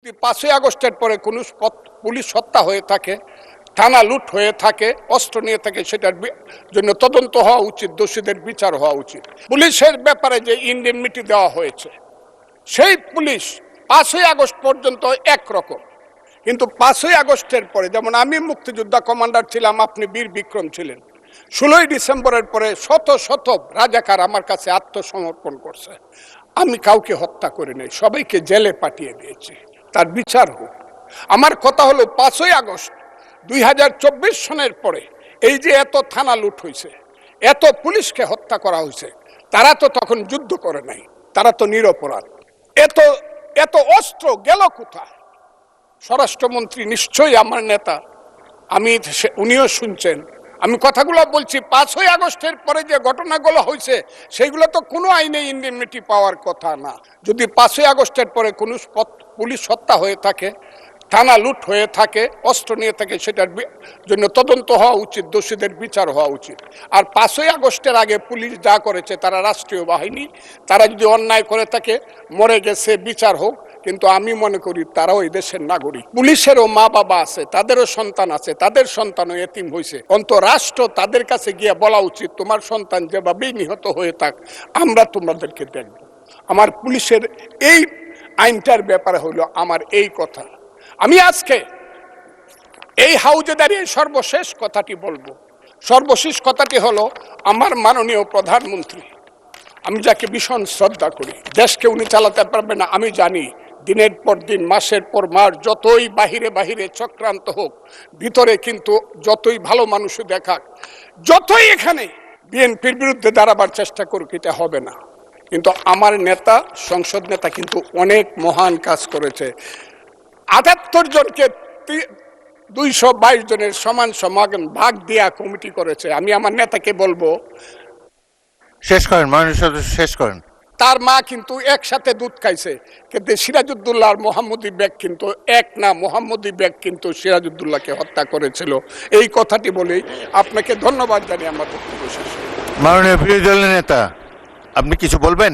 5ই আগস্টের পরে কোনো পুলিশ হত্যা হয়ে থাকে, থানা লুট হয়ে থাকে, অস্ত্র নিয়ে থাকে, সেটার জন্য তদন্ত হওয়া উচিত, দোষীদের বিচার হওয়া উচিত। পুলিশের ব্যাপারে যে ইনডেমনিটি দেওয়া হয়েছে, সেই পুলিশ 5ই আগস্ট পর্যন্ত একরকম, কিন্তু 5ই আগস্টের পরে, যেমন আমি মুক্তিযোদ্ধা কমান্ডার ছিলাম, আপনি বীর বিক্রম ছিলেন, 16ই ডিসেম্বরের পরে শত শত রাজাকার আমার কাছে আত্মসমর্পণ করছে। আমি কাউকে হত্যা করে নেই, সবাইকে জেলে পাঠিয়ে দিয়েছি, তার বিচার হোক। আমার কথা হলো 5ই আগস্ট 2024 সনের পরে এই যে এত থানা লুট হয়েছে, এত পুলিশকে হত্যা করা হয়েছে, তারা তো তখন যুদ্ধ করে নাই, তারা তো নিরপরাধ। এত এত অস্ত্র গেল কোথায়? স্বরাষ্ট্রমন্ত্রী নিশ্চয়ই আমার নেতা, উনিও শুনছেন আমি কথাগুলো বলছি। 5ই আগস্টের পরে যে ঘটনাগুলো হয়েছে, সেগুলো তো কোনো আইনে ইনডেমনিটি পাওয়ার কথা না। যদি 5ই আগস্টের পরে কোনো পুলিশ হত্যা হয়ে থাকে, থানা লুট হয়ে থাকে, অস্ত্র নিয়ে থাকে, সেটার জন্য তদন্ত হওয়া উচিত, দোষীদের বিচার হওয়া উচিত। আর 5ই আগস্টের আগে পুলিশ যা করেছে, তারা রাষ্ট্রীয় বাহিনী, তারা যদি অন্যায় করে থাকে, মরে গেছে, বিচার হোক। কিন্তু আমি মনে করি তারাও এই দেশের নাগরিক, পুলিশেরও মা বাবা আছে, তাদেরও সন্তান আছে, তাদের সন্তানও এতিম হয়েছে। অন্তত রাষ্ট্র তাদের কাছে গিয়ে বলা উচিত, তোমার সন্তান যেভাবেই নিহত হয়ে থাক, আমরা তোমাদেরকে দেখব। আমার পুলিশের এই আইনটার ব্যাপারে হলো আমার এই কথা। আমি আজকে এই হাউজে দাঁড়িয়ে সর্বশেষ কথাটি বলবো। সর্বশেষ কথাটি হলো, আমার মাননীয় প্রধানমন্ত্রী, আমি যাকে ভীষণ শ্রদ্ধা করি, দেশকে উনি চালাতে পারবে না আমি জানি। দিনের পর দিন, মাসের পর মাস, যতই বাহিরে বাহিরে চক্রান্ত হোক, ভিতরে কিন্তু যতই ভালো মানুষ দেখাক, যতই এখানে বিএনপির বিরুদ্ধে দাঁড়াবার চেষ্টা করুক, এটা হবে না। কিন্তু আমার নেতা, সংসদ নেতা কিন্তু অনেক মহান কাজ করেছে। 78 জনকে 222 জনের সমান সমান ভাগ দেয়া কমিটি করেছে। আমি আমার নেতাকে বলবো, শেষ করেন মাননীয় সদস্য, শেষ করেন। তার মা কিন্তু একসাথে দুধ খাইছে, কিন্তু সিরাজউদ্দৌলা আর মোহাম্মদী বেগ কিন্তু এক না। মোহাম্মদী বেগ কিন্তু সিরাজউদ্দৌলাকে হত্যা করেছিল। এই কথাটি বলেই আপনাকে ধন্যবাদ জানিয়ে আমার বক্তব্য শেষ। মাননীয় বিরোধী দলের নেতা, আপনি কিছু বলবেন?